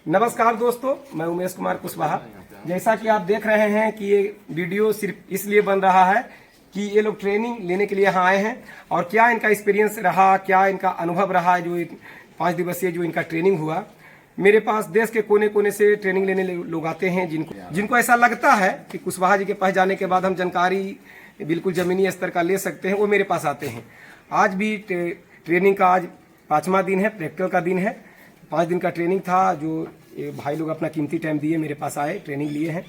नमस्कार दोस्तों, मैं उमेश कुमार कुशवाहा। जैसा कि आप देख रहे हैं कि ये वीडियो सिर्फ इसलिए बन रहा है कि ये लोग ट्रेनिंग लेने के लिए यहाँ आए हैं और क्या इनका एक्सपीरियंस रहा, क्या इनका अनुभव रहा, जो 5 दिवसीय जो इनका ट्रेनिंग हुआ। मेरे पास देश के कोने कोने से ट्रेनिंग लेने लोग आते हैं जिनको ऐसा लगता है कि कुशवाहा जी के पास जाने के बाद हम जानकारी बिल्कुल ज़मीनी स्तर का ले सकते हैं, वो मेरे पास आते हैं। आज भी ट्रेनिंग का आज 5वां दिन है, प्रैक्टिकल का दिन है। 5 दिन का ट्रेनिंग था, जो ये भाई लोग अपना कीमती टाइम दिए मेरे पास आए, ट्रेनिंग लिए हैं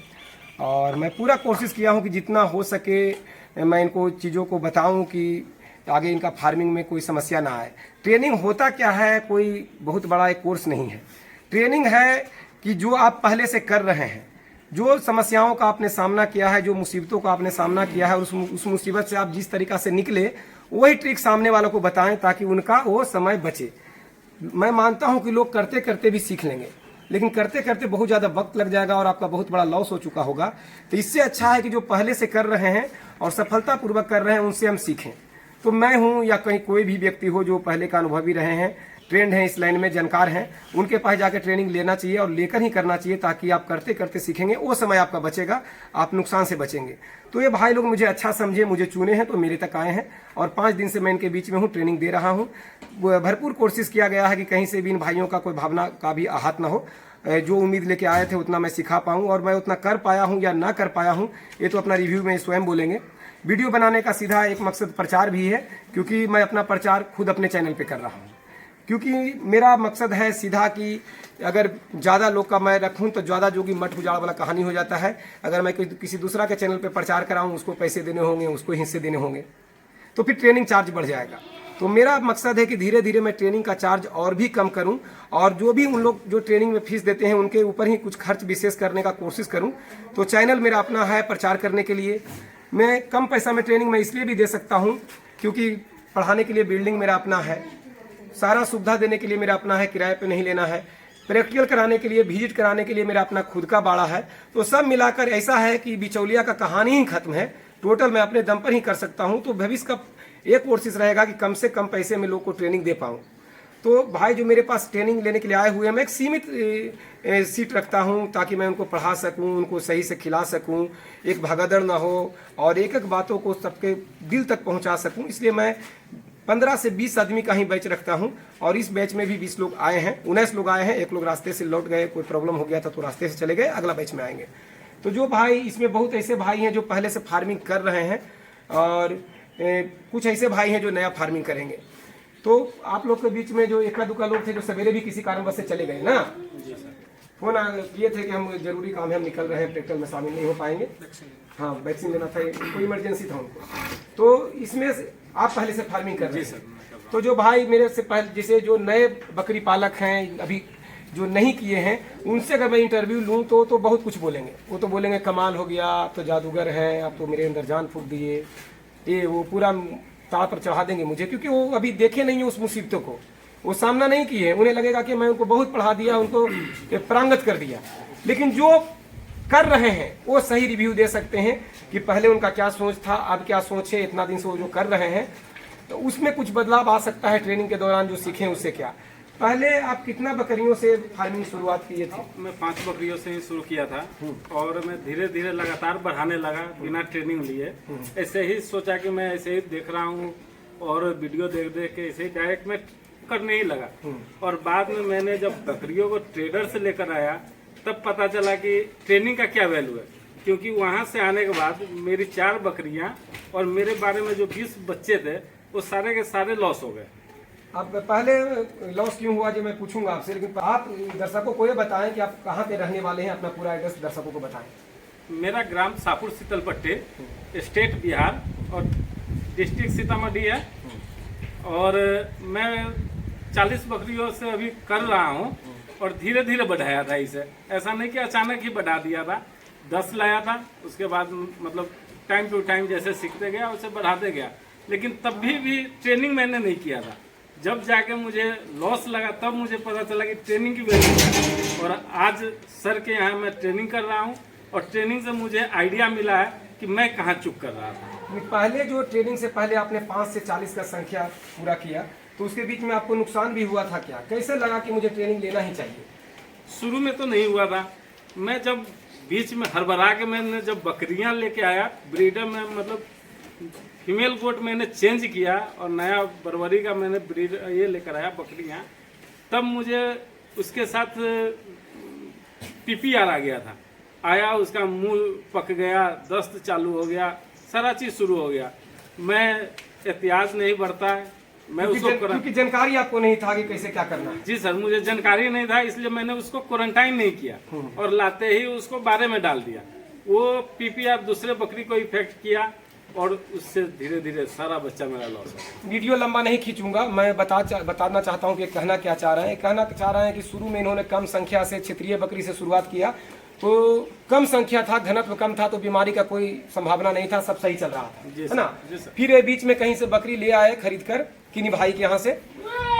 और मैं पूरा कोशिश किया हूं कि जितना हो सके मैं इनको चीज़ों को बताऊं कि आगे इनका फार्मिंग में कोई समस्या ना आए। ट्रेनिंग होता क्या है, कोई बहुत बड़ा एक कोर्स नहीं है। ट्रेनिंग है कि जो आप पहले से कर रहे हैं, जो समस्याओं का आपने सामना किया है, जो मुसीबतों का आपने सामना किया है, उस मुसीबत से आप जिस तरीक़ा से निकले वही ट्रिक सामने वालों को बताएं ताकि उनका वो समय बचे। मैं मानता हूं कि लोग करते करते भी सीख लेंगे, लेकिन करते करते बहुत ज़्यादा वक्त लग जाएगा और आपका बहुत बड़ा लॉस हो चुका होगा। तो इससे अच्छा है कि जो पहले से कर रहे हैं और सफलतापूर्वक कर रहे हैं उनसे हम सीखें। तो मैं हूं या कहीं कोई भी व्यक्ति हो जो पहले का अनुभवी रहे हैं, ट्रेंड हैं, इस लाइन में जानकार हैं, उनके पास जाकर ट्रेनिंग लेना चाहिए और लेकर ही करना चाहिए ताकि आप करते करते सीखेंगे, वो समय आपका बचेगा, आप नुकसान से बचेंगे। तो ये भाई लोग मुझे अच्छा समझे, मुझे चुने हैं तो मेरे तक आए हैं और 5 दिन से मैं इनके बीच में हूँ, ट्रेनिंग दे रहा हूँ। भरपूर कोशिश किया गया है कि कहीं से भी इन भाइयों का कोई भावना का भी आहत ना हो। जो उम्मीद लेके आए थे उतना मैं सिखा पाऊँ और मैं उतना कर पाया हूँ या ना कर पाया हूँ ये तो अपना रिव्यू में स्वयं बोलेंगे। वीडियो बनाने का सीधा एक मकसद प्रचार भी है, क्योंकि मैं अपना प्रचार खुद अपने चैनल पे कर रहा हूँ। क्योंकि मेरा मकसद है सीधा कि अगर ज़्यादा लोग का मैं रखूं तो ज़्यादा जोगी मठ उजाड़ वाला कहानी हो जाता है। अगर मैं किसी दूसरा के चैनल पे प्रचार कराऊं, उसको पैसे देने होंगे, उसको हिस्से देने होंगे, तो फिर ट्रेनिंग चार्ज बढ़ जाएगा। तो मेरा मकसद है कि धीरे धीरे मैं ट्रेनिंग का चार्ज और भी कम करूं और जो भी उन लोग जो ट्रेनिंग में फीस देते हैं उनके ऊपर ही कुछ खर्च विशेष करने का कोशिश करूं। तो चैनल मेरा अपना है, प्रचार करने के लिए मैं कम पैसा में ट्रेनिंग मैं इसलिए भी दे सकता हूं क्योंकि पढ़ाने के लिए बिल्डिंग मेरा अपना है, सारा सुविधा देने के लिए मेरा अपना है, किराए पे नहीं लेना है, प्रैक्टिकल कराने के लिए, विजिट कराने के लिए मेरा अपना खुद का बाड़ा है। तो सब मिलाकर ऐसा है कि बिचौलिया का कहानी ही खत्म है। टोटल मैं अपने दम पर ही कर सकता हूं। तो भविष्य का एक कोशिश रहेगा कि कम से कम पैसे में लोग को ट्रेनिंग दे पाऊँ। तो भाई जो मेरे पास ट्रेनिंग लेने के लिए आए हुए हैं, मैं एक सीमित सीट रखता हूं ताकि मैं उनको पढ़ा सकूं, उनको सही से खिला सकूं, एक भगदड़ ना हो और एक एक बातों को सबके दिल तक पहुंचा सकूं। इसलिए मैं 15 से 20 आदमी का ही बैच रखता हूं और इस बैच में भी 20 लोग आए हैं, 19 लोग आए हैं। एक लोग रास्ते से लौट गए, कोई प्रॉब्लम हो गया था तो रास्ते से चले गए, अगला बैच में आएंगे। तो जो भाई इसमें बहुत ऐसे भाई हैं जो पहले से फार्मिंग कर रहे हैं और कुछ ऐसे भाई हैं जो नया फार्मिंग करेंगे। तो आप लोग के बीच में जो एका दुका लोग थे जो सवेरे भी किसी कारणवश से चले गए ना, फोन किए थे कि हम जरूरी काम है, हम निकल रहे हैं, प्रैक्टिकल में शामिल नहीं हो पाएंगे। हाँ, वैक्सीन लेना था, कोई इमरजेंसी था उनको। तो इसमें आप पहले से फार्मिंग कर रहे हैं। तो जो भाई मेरे से पहले जैसे जो नए बकरी पालक हैं, अभी जो नहीं किए हैं, उनसे अगर मैं इंटरव्यू लूँ तो बहुत कुछ बोलेंगे। वो तो बोलेंगे कमाल हो गया, आप तो जादूगर हैं, आप तो मेरे अंदर जान फूंक दिए, ये वो पूरा ताल पर चढ़ा देंगे मुझे, क्योंकि वो अभी देखे नहीं है उस मुसीबतों को, वो सामना नहीं किए। उन्हें लगेगा कि मैं उनको बहुत पढ़ा दिया, उनको प्रांगत कर दिया। लेकिन जो कर रहे हैं वो सही रिव्यू दे सकते हैं कि पहले उनका क्या सोच था, अब क्या सोच है। इतना दिन से वो जो कर रहे हैं तो उसमें कुछ बदलाव आ सकता है ट्रेनिंग के दौरान, जो सीखें उससे। क्या पहले आप कितना बकरियों से फार्मिंग शुरुआत किए थे? मैं 5 बकरियों से ही शुरू किया था और मैं धीरे धीरे लगातार बढ़ाने लगा बिना ट्रेनिंग लिए। ऐसे ही सोचा कि मैं ऐसे ही देख रहा हूँ और वीडियो देख देख के ऐसे ही डायरेक्ट में करने ही लगा। और बाद में मैंने जब बकरियों को ट्रेडर से लेकर आया तब पता चला कि ट्रेनिंग का क्या वैल्यू है। क्योंकि वहाँ से आने के बाद मेरी 4 बकरियाँ और मेरे बारे में जो 20 बच्चे थे वो सारे के सारे लॉस हो गए। अब पहले लॉस क्यों हुआ जो मैं पूछूंगा आपसे, लेकिन आप दर्शकों को ये बताएं कि आप कहाँ पे रहने वाले हैं, अपना पूरा एड्रेस दर्शकों को बताएं। मेरा ग्राम सापुर शीतलपट्टी, स्टेट बिहार और डिस्ट्रिक्ट सीतामढ़ी है। और मैं 40 बकरियों से अभी कर रहा हूँ और धीरे धीरे बढ़ाया था इसे। ऐसा नहीं कि अचानक ही बढ़ा दिया था। 10 लाया था, उसके बाद मतलब टाइम टू टाइम जैसे सीखते गया वैसे बढ़ाते गया। लेकिन तब भी ट्रेनिंग मैंने नहीं किया था। जब जाके मुझे लॉस लगा तब मुझे पता चला कि ट्रेनिंग की वैल्यू है। और आज सर के यहाँ मैं ट्रेनिंग कर रहा हूँ और ट्रेनिंग से मुझे आइडिया मिला है कि मैं कहाँ चूक कर रहा था। पहले जो ट्रेनिंग से पहले आपने 5 से 40 का संख्या पूरा किया तो उसके बीच में आपको नुकसान भी हुआ था क्या? कैसे लगा कि मुझे ट्रेनिंग लेना ही चाहिए? शुरू में तो नहीं हुआ था। मैं जब बीच में हड़बड़ा के मैंने जब बकरियां लेके आया ब्रीडर में, मतलब फीमेल गोट मैंने चेंज किया और नया बरबरी का मैंने ब्रीड ये लेकर आया बकरियां, तब मुझे उसके साथ पीपीआर आ गया था। आया, उसका मूल पक गया, दस्त चालू हो गया, सारा चीज शुरू हो गया। मैं एहतियात नहीं बरता है, मैं उसको क्योंकि जानकारी आपको नहीं था कि कैसे क्या करना है। जी सर, मुझे जानकारी नहीं था, इसलिए मैंने उसको क्वारंटाइन नहीं किया और लाते ही उसको बारे में डाल दिया। वो पीपीआर दूसरे बकरी को इफेक्ट किया और उससे धीरे धीरे सारा बच्चा मेरा लॉस हो। वीडियो लंबा नहीं खींचूंगा, मैं बताना चाहता हूं कि कहना क्या चाह रहे हैं। कहना चाह रहे हैं कि शुरू में इन्होंने कम संख्या से क्षेत्रीय बकरी से शुरुआत किया, तो कम संख्या था, घनत्व कम था, तो बीमारी का कोई संभावना नहीं था, सब सही चल रहा था, है ना। फिर बीच में कहीं से बकरी ले आए खरीद कर किन्हीं भाई के यहाँ से,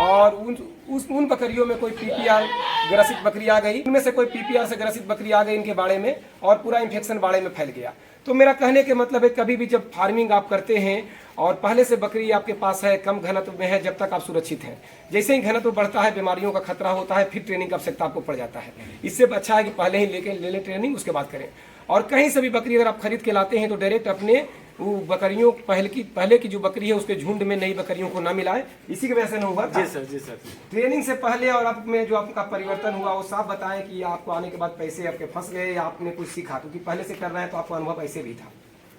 और उन बकरियों में कोई पीपीआर ग्रसित बकरी आ गई, उनमें से कोई पीपीआर से ग्रसित बकरी आ गई इनके बाड़े में, और पूरा इन्फेक्शन बाड़े में फैल गया। तो मेरा कहने के मतलब है, कभी भी जब फार्मिंग आप करते हैं और पहले से बकरी आपके पास है, कम घनत्व में है, जब तक आप सुरक्षित हैं। जैसे ही घनत्व बढ़ता है, बीमारियों का खतरा होता है, फिर ट्रेनिंग की आवश्यकता आपको पड़ जाता है। इससे अच्छा है कि पहले ही ले लें ट्रेनिंग, उसके बाद करें। और कहीं से भी बकरी अगर आप खरीद के लाते हैं तो डायरेक्ट अपने वो बकरियों पहले की जो बकरी है उसके झुंड में नई बकरियों को ना मिलाएं। इसी की वजह से न हुआ था। जी सर, जी सर। ट्रेनिंग से पहले और अब में जो आपका परिवर्तन हुआ वो साफ बताएं कि आपको आने के बाद पैसे आपके फंस गए या आपने कुछ सीखा, क्योंकि पहले से कर रहे हैं तो आपको अनुभव ऐसे भी था।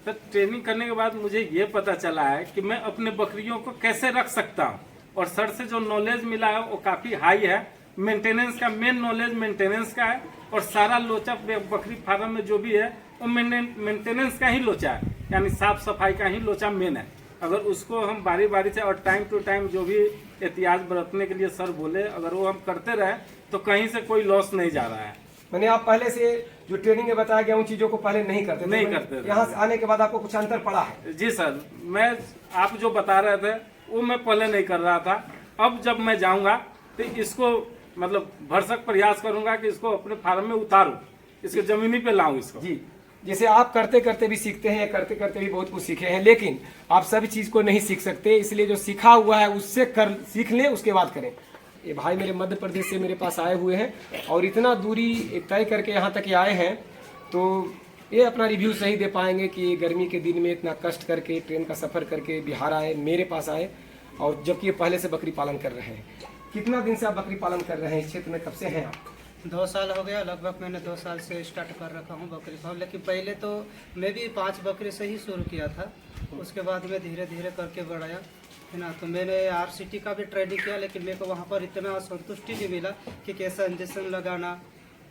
तो ट्रेनिंग करने के बाद मुझे ये पता चला है कि मैं अपने बकरियों को कैसे रख सकता हूँ, और सर से जो नॉलेज मिला है वो काफ़ी हाई है। मेंटेनेंस का मेन नॉलेज मेंटेनेंस का है, और सारा लोचा बकरी फार्म में जो भी है वो मेंटेनेंस का ही लोचा है, यानी साफ सफाई का ही लोचा मेन है। अगर उसको हम बारी बारी से और टाइम टू टाइम जो भी एहतियात बरतने के लिए सर बोले, अगर वो हम करते रहे तो कहीं से कोई लॉस नहीं जा रहा है। मैंने आप पहले से जो ट्रेनिंग में बताया गया उन चीजों को पहले नहीं करते, यहाँ से आने के बाद आपको कुछ अंतर पड़ा है? जी सर, मैं आप जो बता रहे थे वो मैं पहले नहीं कर रहा था। अब जब मैं जाऊंगा तो इसको मतलब भरसक प्रयास करूंगा कि इसको अपने फार्म में उतारूं, इसके जमीनी पे लाऊं इसको। जी, जैसे आप करते करते भी सीखते हैं, करते करते भी बहुत कुछ सीखे हैं, लेकिन आप सभी चीज को नहीं सीख सकते, इसलिए जो सीखा हुआ है उससे सीख लें, उसके बाद करें। ये भाई मेरे मध्य प्रदेश से मेरे पास आए हुए हैं और इतना दूरी तय करके यहाँ तक आए हैं, तो ये अपना रिव्यू सही दे पाएंगे कि गर्मी के दिन में इतना कष्ट करके ट्रेन का सफ़र करके बिहार आए, मेरे पास आए, और जबकि ये पहले से बकरी पालन कर रहे हैं। कितना दिन से आप बकरी पालन कर रहे हैं इस क्षेत्र में, कब से हैं आप? 2 साल हो गया लगभग। मैंने 2 साल से स्टार्ट कर रखा हूँ बकरी फार्म, लेकिन पहले तो मैं भी 5 बकरी से ही शुरू किया था, उसके बाद मैं धीरे धीरे करके बढ़ाया, है ना। तो मैंने RCT का भी ट्रेनिंग किया, लेकिन मेरे को वहाँ पर इतना संतुष्टि नहीं मिला कि कैसा इंजेक्शन लगाना,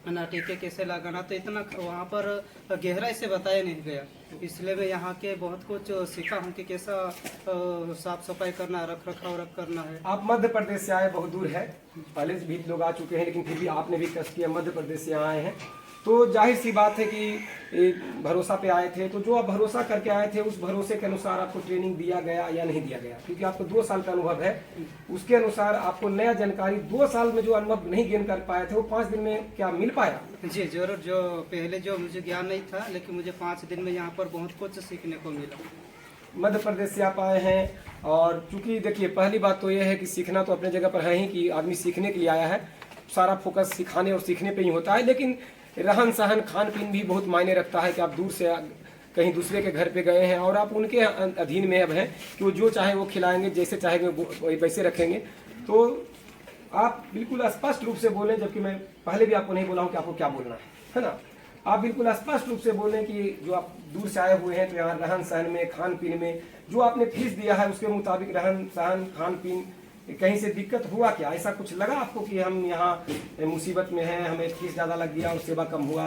है ना, टीके कैसे लगाना, तो इतना वहाँ पर गहराई से बताया नहीं गया। इसलिए मैं यहाँ के बहुत कुछ सीखा हूँ कि कैसा साफ सफाई करना, रख रखाव करना है। आप मध्य प्रदेश से आए, बहुत दूर है, पहले भी लोग आ चुके हैं, लेकिन फिर भी आपने भी कष्ट किया, मध्य प्रदेश से आए हैं, तो जाहिर सी बात है कि भरोसा पे आए थे। तो जो आप भरोसा करके आए थे, उस भरोसे के अनुसार आपको ट्रेनिंग दिया गया या नहीं दिया गया? क्योंकि आपको 2 साल का अनुभव है, उसके अनुसार आपको नया जानकारी 2 साल में जो अनुभव नहीं गेन कर पाए थे वो 5 दिन में क्या मिल पाया? जी जरूर, जो पहले जो मुझे ज्ञान नहीं था, लेकिन मुझे 5 दिन में यहाँ पर बहुत कुछ सीखने को मिला। मध्य प्रदेश से आप आए हैं, और चूंकि देखिए पहली बात तो यह है कि सीखना तो अपने जगह पर है ही, कि आदमी सीखने के लिए आया है, सारा फोकस सिखाने और सीखने पे ही होता है, लेकिन रहन सहन खान पीन भी बहुत मायने रखता है कि आप दूर से कहीं दूसरे के घर पे गए हैं और आप उनके अधीन में अब हैं कि वो जो चाहे वो खिलाएंगे, जैसे चाहेंगे वैसे रखेंगे। तो आप बिल्कुल स्पष्ट रूप से बोलें, जबकि मैं पहले भी आपको नहीं बोला हूँ कि आपको क्या बोलना है ना। आप बिल्कुल स्पष्ट रूप से बोलें कि जो आप दूर से आए हुए हैं, तो यहाँ रहन सहन में, खान पीन में, जो आपने फीस दिया है उसके मुताबिक रहन सहन खान पीन, कहीं से दिक्कत हुआ क्या? ऐसा कुछ लगा आपको कि हम यहाँ मुसीबत में हैं, हमें फीस ज़्यादा लग गया और सेवा कम हुआ,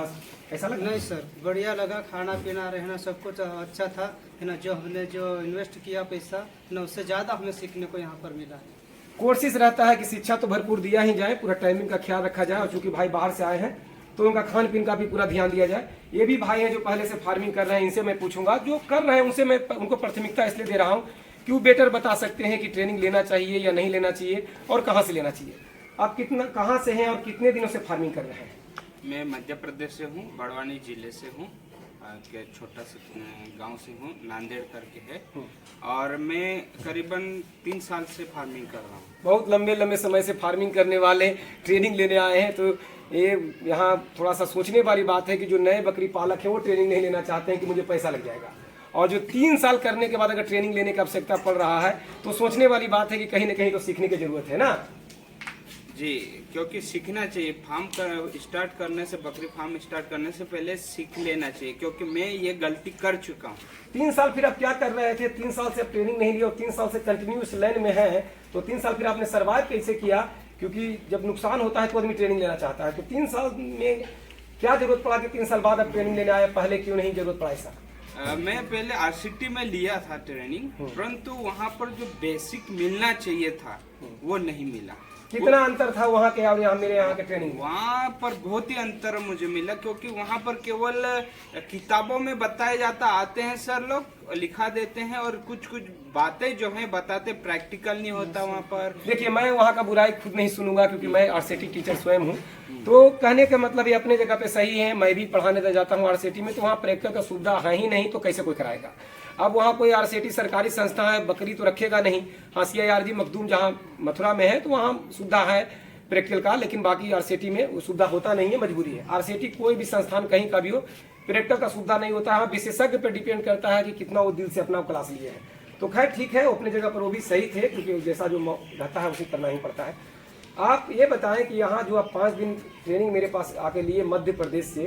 ऐसा लगा? नहीं सर, बढ़िया लगा, खाना पीना रहना सब कुछ अच्छा था, है ना। जो हमने जो इन्वेस्ट किया पैसा ना, उससे ज़्यादा हमें सीखने को यहाँ पर मिला है। कोशिश रहता है कि शिक्षा तो भरपूर दिया ही जाए, पूरा टाइमिंग का ख्याल रखा जाए, और चूंकि भाई बाहर से आए हैं तो उनका खान पीन का भी पूरा ध्यान दिया जाए। ये भी भाई हैं जो पहले से फार्मिंग कर रहे हैं, इनसे मैं पूछूंगा, जो कर रहे हैं उनसे मैं उनको प्राथमिकता इसलिए दे रहा हूँ कि वो बेटर बता सकते हैं कि ट्रेनिंग लेना चाहिए या नहीं लेना चाहिए और कहाँ से लेना चाहिए। आप कहाँ से हैं और कितने दिनों से फार्मिंग कर रहे हैं? मैं मध्य प्रदेश से हूँ, बड़वानी जिले से हूँ, के छोटा सा गांव से हूँ, नांदेड़ करके है। और मैं करीबन 3 साल से फार्मिंग कर रहा हूँ। बहुत लंबे लंबे समय से फार्मिंग करने वाले ट्रेनिंग लेने आए हैं, तो ये यहाँ थोड़ा सा सोचने वाली बात है कि जो नए बकरी पालक है वो ट्रेनिंग नहीं लेना चाहते हैं कि मुझे पैसा लग जाएगा, और जो 3 साल करने के बाद अगर ट्रेनिंग लेने की आवश्यकता पड़ रहा है तो सोचने वाली बात है कि कहीं ना कहीं तो सीखने की जरूरत है ना। जी, क्योंकि सीखना चाहिए। स्टार्ट करने से, बकरी फार्म स्टार्ट करने से पहले सीख लेना चाहिए, क्योंकि मैं ये गलती कर चुका हूँ। 3 साल फिर आप क्या कर रहे थे? 3 साल से आप ट्रेनिंग नहीं लिया और 3 साल से कंटिन्यूस लाइन में है, तो 3 साल फिर आपने सर्वाइव कैसे किया? क्योंकि जब नुकसान होता है तो आदमी ट्रेनिंग लेना चाहता है, तो 3 साल में क्या जरूरत पड़ा कि 3 साल बाद आप ट्रेनिंग लेने आए? पहले क्यों नहीं जरूरत पड़ा ऐसा? मैं पहले RCT में लिया था ट्रेनिंग, परंतु वहाँ पर जो बेसिक मिलना चाहिए था वो नहीं मिला। कितना अंतर था वहाँ के और यहाँ मेरे यहाँ के ट्रेनिंग में? वहाँ पर बहुत ही अंतर मुझे मिला, क्योंकि वहाँ पर केवल किताबों में बताया जाता, आते हैं सर लोग लिखा देते हैं, और कुछ कुछ बातें जो हैं बताते, प्रैक्टिकल नहीं होता वहाँ पर। देखिए, मैं वहाँ का बुराई खुद नहीं सुनूंगा क्योंकि मैं RCT टीचर स्वयं हूँ, तो कहने का मतलब ये अपने जगह पे सही है। मैं भी पढ़ाने जाता हूँ RCT में, तो वहाँ प्रैक्टिकल का सुविधा है ही नहीं, तो कैसे कोई कराएगा? अब वहाँ कोई RCT सरकारी संस्था है, बकरी तो रखेगा नहीं। हाँ, CIRG मखदूम जहाँ मथुरा में है तो वहाँ सुविधा है प्रैक्टिकल का, लेकिन बाकी RCT में वो सुविधा होता नहीं है, मजबूरी है। RCT कोई भी संस्थान कहीं का भी हो, प्रैक्टिकल का सुविधा नहीं होता है। विशेषज्ञ पर डिपेंड करता है कि कितना वो दिल से अपना क्लास लिए है। तो खैर ठीक है, अपने जगह पर वो भी सही थे, क्योंकि जैसा जो रहता है उसी करना ही पड़ता है। आप ये बताएं कि यहाँ जो आप 5 दिन ट्रेनिंग मेरे पास आके लिए मध्य प्रदेश से,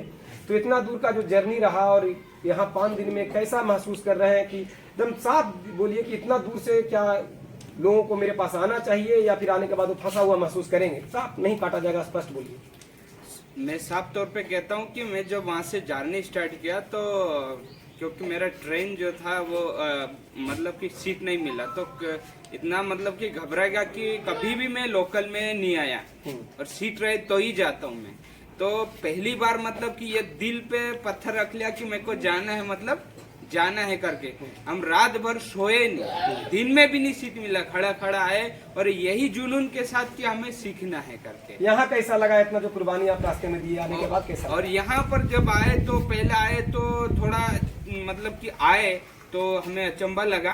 तो इतना दूर का जो जर्नी रहा और यहाँ 5 दिन में कैसा महसूस कर रहे हैं? कि एकदम साफ बोलिए कि इतना दूर से क्या लोगों को मेरे पास आना चाहिए, या फिर आने के बाद वो फंसा हुआ महसूस करेंगे? साफ नहीं काटा जाएगा, स्पष्ट बोलिए। मैं साफ तौर पे कहता हूँ कि मैं जब वहाँ से जर्नी स्टार्ट किया, तो क्योंकि मेरा ट्रेन जो था वो मतलब कि सीट नहीं मिला, तो इतना मतलब कि घबरा गया कि कभी भी मैं लोकल में नहीं आया, और सीट रहे तो ही जाता हूँ मैं। तो पहली बार मतलब कि ये दिल पे पत्थर रख लिया कि मेरे को जाना है, मतलब जाना है करके। हम रात भर सोए नहीं, दिन में भी नहीं सीट मिला, खड़ा खड़ा आए, और यही जुनून के साथ कि हमें सीखना है करके। यहाँ कैसा लगा इतना जो कुर्बानी आप रास्ते में दिए, आने के बाद कैसा? और यहाँ पर जब आए तो पहले आए तो थोड़ा मतलब कि आए तो हमें अचंभा लगा,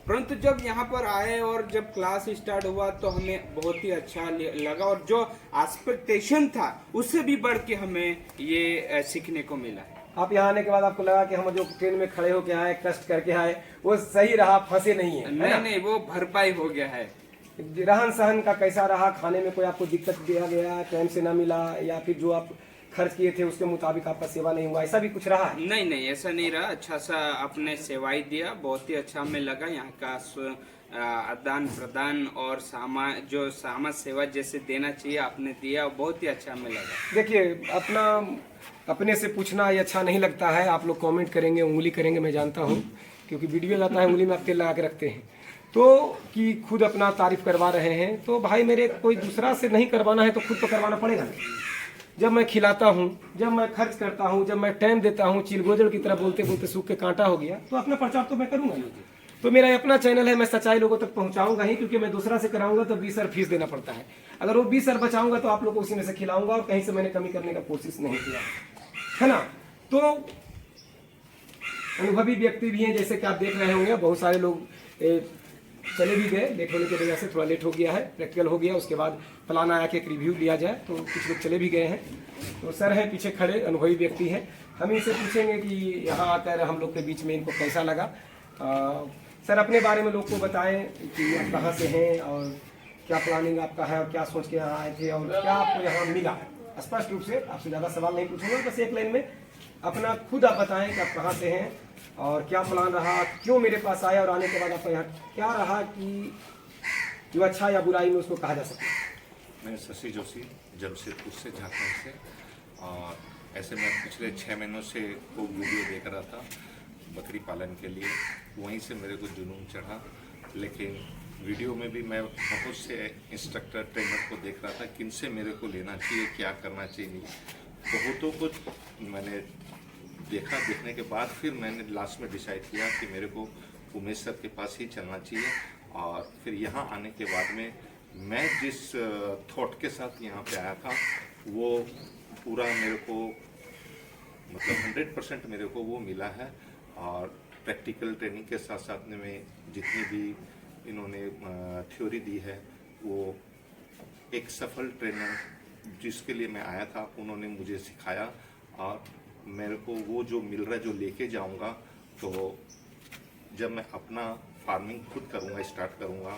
परंतु जब यहाँ पर आए और जब क्लास स्टार्ट हुआ तो हमें बहुत ही अच्छा लगा, और जो एक्सपेक्टेशन था उससे भी बढ़ के हमें ये सीखने को मिला है। आप यहाँ आने के बाद आपको लगा कि हम जो ट्रेन में खड़े होके आए, कष्ट करके आए, वो सही रहा, फंसे नहीं है? नहीं, वो भरपाई हो गया है। रहन सहन का कैसा रहा? खाने में कोई आपको दिक्कत दिया गया, टाइम से ना मिला, या फिर जो आप खर्च किए थे उसके मुताबिक आपका सेवा नहीं हुआ, ऐसा भी कुछ रहा? नहीं, ऐसा नहीं रहा। अच्छा सा आपने सेवाई दिया, बहुत ही अच्छा हमें लगा। यहाँ का आदान प्रदान और जो समाज सेवा जैसे देना चाहिए आपने दिया, बहुत ही अच्छा हमें लगा। देखिए, अपने से पूछना ये अच्छा नहीं लगता है। आप लोग कमेंट करेंगे, उंगली करेंगे, मैं जानता हूँ, क्योंकि वीडियो जाता है उंगली में आप तेल लगा के रखते हैं, तो कि खुद अपना तारीफ करवा रहे हैं। तो भाई मेरे, कोई दूसरा से नहीं करवाना है तो खुद तो करवाना पड़ेगा। जब मैं खिलाता हूँ, जब मैं खर्च करता हूँ, जब मैं टाइम देता हूँ, चिलगोजड़ की तरह बोलते बोलते सूख के कांटा हो गया, तो अपना प्रचार तो मैं करूँगा। तो मेरा अपना चैनल है, मैं सच्चाई लोगों तक पहुंचाऊंगा ही, क्योंकि मैं दूसरा से कराऊंगा तो 20 फीस देना पड़ता है। अगर वो 20 बचाऊंगा तो आप लोग को उसी में से खिलाऊंगा, और कहीं से मैंने कमी करने का कोशिश नहीं किया है ना। तो अनुभवी व्यक्ति भी हैं, जैसे कि आप देख रहे होंगे, बहुत सारे लोग चले भी गए, लेट होने की वजह से थोड़ा लेट हो गया है, प्रैक्टिकल हो गया, उसके बाद प्लान आया कि एक रिव्यू लिया जाए, तो कुछ लोग चले भी गए हैं। तो सर हैं पीछे खड़े, अनुभवी व्यक्ति हैं, हम इनसे पूछेंगे कि यहाँ आकर हम लोग के बीच में इनको कैसा लगा। सर, अपने बारे में लोग को बताएं कि आप कहाँ से हैं और क्या प्लानिंग आपका है, और क्या सोच के यहाँ आए थे, और क्या आपको यहाँ मिला। स्पष्ट रूप से, आपसे ज़्यादा सवाल नहीं पूछूंगा, बस एक लाइन में अपना खुद आप बताएं कि आप कहाँ से हैं और क्या प्लान रहा, क्यों मेरे पास आया, और आने के बाद आपका यहाँ क्या रहा कि जो अच्छा या बुराई में उसको कहा जा सके। मैं शशि जोशी, जमशेदपुर से, झारखंड से, और ऐसे मैं पिछले 6 महीनों से वो वीडियो देख रहा था बकरी पालन के लिए, वहीं से मेरे को जुनून चढ़ा। लेकिन वीडियो में भी मैं बहुत से इंस्ट्रक्टर ट्रेनर को देख रहा था, किनसे मेरे को लेना चाहिए, क्या करना चाहिए। बहुतों को मैंने देखा, देखने के बाद फिर मैंने लास्ट में डिसाइड किया कि मेरे को उमेश सर के पास ही चलना चाहिए। और फिर यहाँ आने के बाद में मैं जिस थॉट के साथ यहाँ पे आया था, वो पूरा मेरे को मतलब 100% मेरे को वो मिला है। और प्रैक्टिकल ट्रेनिंग के साथ साथ में जितनी भी इन्होंने थ्योरी दी है, वो एक सफल ट्रेनर जिसके लिए मैं आया था उन्होंने मुझे सिखाया, और मेरे को वो जो मिल रहा है, जो लेके जाऊंगा, तो जब मैं अपना फार्मिंग खुद करूंगा, स्टार्ट करूंगा,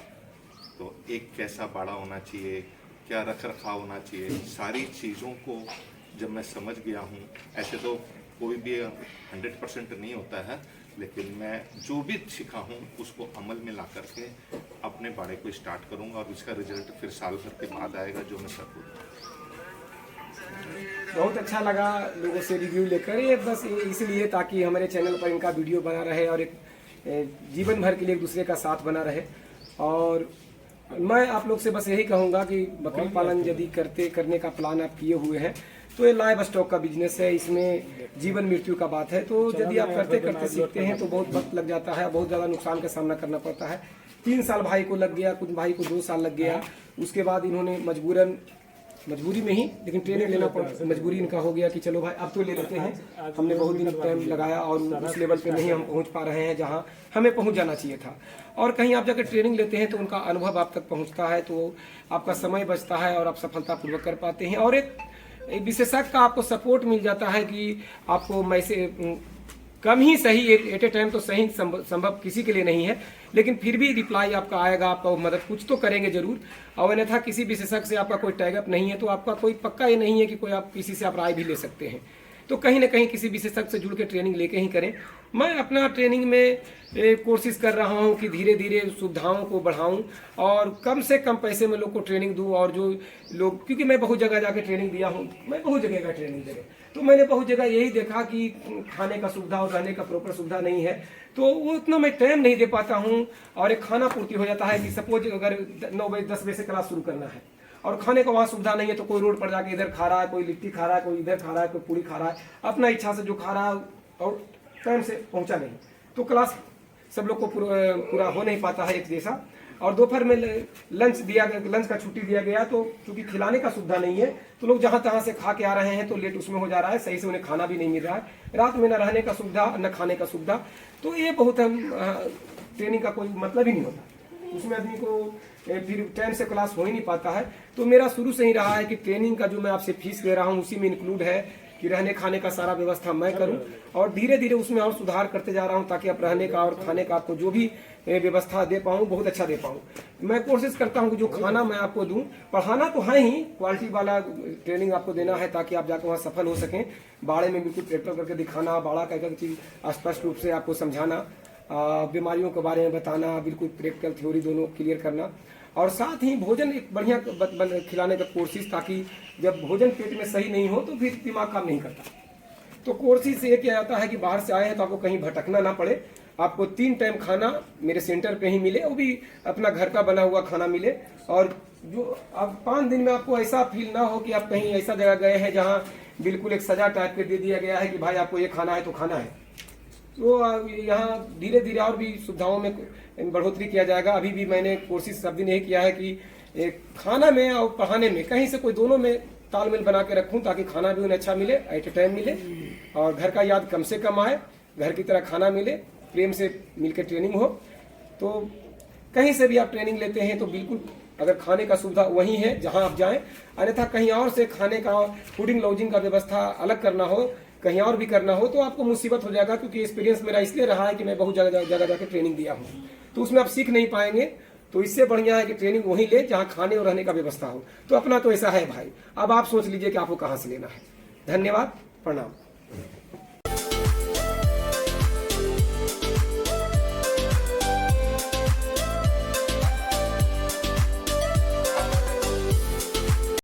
तो एक कैसा बाड़ा होना चाहिए, क्या रख रखाव होना चाहिए, सारी चीज़ों को जब मैं समझ गया हूँ। ऐसे तो कोई भी 100% नहीं होता है, लेकिन मैं जो भी सीखा हूँ उसको अमल में ला करके अपने बाड़े को स्टार्ट करूँगा, और इसका रिजल्ट फिर साल भर के बाद आएगा, जो मैं सब बहुत अच्छा लगा लोगों से रिव्यू लेकर। ये बस इसलिए ताकि हमारे चैनल पर इनका वीडियो बना रहे और एक जीवन भर के लिए एक दूसरे का साथ बना रहे। और मैं आप लोग से बस यही कहूँगा कि बकरी पालन यदि करने का प्लान आप किए हुए हैं तो ये लाइव स्टॉक का बिजनेस है, इसमें जीवन मृत्यु का बात है। तो यदि आप करते करते सीखते हैं तो बहुत वक्त लग जाता है, बहुत ज़्यादा नुकसान का सामना करना पड़ता है। 3 साल भाई को लग गया, कुछ भाई को 2 साल लग गया। उसके बाद इन्होंने मजबूरी में ही, लेकिन ट्रेनिंग लेना पड़ा, मजबूरी इनका हो गया कि चलो भाई अब तो ले लेते हैं। हमने बहुत दिन टाइम लगाया और उस लेवल पे नहीं हम पहुंच पा रहे हैं जहां हमें पहुंच जाना चाहिए था। और कहीं आप जाकर ट्रेनिंग लेते हैं तो उनका अनुभव आप तक पहुंचता है, तो आपका समय बचता है और आप सफलतापूर्वक कर पाते हैं। और एक विशेषज्ञ का आपको सपोर्ट मिल जाता है कि आपको मैसेज कम ही सही, एट ए टाइम तो सही संभव किसी के लिए नहीं है, लेकिन फिर भी रिप्लाई आपका आएगा, आपका मदद कुछ तो करेंगे जरूर। और अन्यथा किसी विशेषज्ञ से आपका कोई टैगअप नहीं है तो आपका कोई पक्का ये नहीं है कि कोई आप किसी से आप राय भी ले सकते हैं। तो कहीं ना कहीं किसी विशेषज्ञ से जुड़ के ट्रेनिंग लेके ही करें। मैं अपना ट्रेनिंग में कोशिश कर रहा हूं कि धीरे धीरे सुविधाओं को बढ़ाऊं और कम से कम पैसे में लोग को ट्रेनिंग दूं। और जो लोग, क्योंकि मैं बहुत जगह जाके ट्रेनिंग दिया हूं, मैं बहुत जगह का ट्रेनिंग दे, तो मैंने बहुत जगह यही देखा कि खाने का सुविधा और रहने का प्रॉपर सुविधा नहीं है, तो वो उतना मैं टाइम नहीं दे पाता हूँ। और एक खाना पूर्ति हो जाता है कि सपोज अगर 9 बजे 10 बजे से क्लास शुरू करना है और खाने का वहाँ सुविधा नहीं है, तो कोई रोड पर जाके इधर खा रहा है, कोई लिट्टी खा रहा है, कोई इधर खा रहा है, कोई पूरी खा रहा है, अपना इच्छा से जो खा रहा है और टाइम से पहुंचा नहीं, तो क्लास सब लोग को पूरा हो नहीं पाता है एक जैसा। और दोपहर में लंच का छुट्टी दिया गया, तो चूंकि खिलाने का सुविधा नहीं है तो लोग जहां तहां से खा के आ रहे हैं, तो लेट उसमें हो जा रहा है, सही से उन्हें खाना भी नहीं मिल रहा है, रात में न रहने का सुविधा न खाने का सुविधा। तो ये बहुत ट्रेनिंग का कोई मतलब ही नहीं होता, उसमें आदमी को फिर टाइम से क्लास हो ही नहीं पाता है। तो मेरा शुरू से ही रहा है कि ट्रेनिंग का जो मैं आपसे फीस ले रहा हूँ उसी में इंक्लूड है कि रहने खाने का सारा व्यवस्था मैं करूं, और धीरे धीरे उसमें और सुधार करते जा रहा हूं ताकि आप रहने का और खाने का आपको जो भी व्यवस्था दे पाऊं, बहुत अच्छा दे पाऊं। मैं कोशिश करता हूं कि जो खाना मैं आपको दूं, पढ़ाना तो है ही, क्वालिटी वाला ट्रेनिंग आपको देना है ताकि आप जाकर वहां सफल हो सकें। बाड़े में बिल्कुल प्रैक्टिकल करके दिखाना, बाड़ा का एक चीज स्पष्ट रूप से आपको समझाना, बीमारियों के बारे में बताना, बिल्कुल प्रैक्टिकल थ्योरी दोनों क्लियर करना, और साथ ही भोजन एक बढ़िया खिलाने का कोशिश, ताकि जब भोजन पेट में सही नहीं हो तो फिर दिमाग काम नहीं करता। तो कोशिश से ये किया जाता है कि बाहर से आए हैं तो आपको कहीं भटकना ना पड़े, आपको 3 टाइम खाना मेरे सेंटर पे ही मिले, वो भी अपना घर का बना हुआ खाना मिले। और जो अब 5 दिन में आपको ऐसा फील ना हो कि आप कहीं ऐसा जगह गए हैं जहाँ बिल्कुल एक सजा टाइप के दे दिया गया है कि भाई आपको ये खाना है तो खाना है। तो यहाँ धीरे धीरे और भी सुविधाओं में बढ़ोतरी किया जाएगा। अभी भी मैंने कोशिश सब दिन यही किया है कि खाना में और पढ़ाने में कहीं से कोई दोनों में तालमेल बना के रखूं ताकि खाना भी उन्हें अच्छा मिले, एट ए टाइम मिले, और घर का याद कम से कम आए, घर की तरह खाना मिले, प्रेम से मिलकर ट्रेनिंग हो। तो कहीं से भी आप ट्रेनिंग लेते हैं तो बिल्कुल अगर खाने का सुविधा वही है जहां आप जाएं, अन्यथा कहीं और से खाने का फूडिंग लॉजिंग का व्यवस्था अलग करना हो, कहीं और भी करना हो, तो आपको मुसीबत हो जाएगा। क्योंकि एक्सपीरियंस मेरा इसलिए रहा है कि मैं बहुत जगह जाके ट्रेनिंग दिया हूँ, तो उसमें आप सीख नहीं पाएंगे। तो इससे बढ़िया है कि ट्रेनिंग वहीं ले जहाँ खाने और रहने का व्यवस्था हो। तो अपना तो ऐसा है भाई, अब आप सोच लीजिए कि आपको कहाँ से लेना है। धन्यवाद, प्रणाम।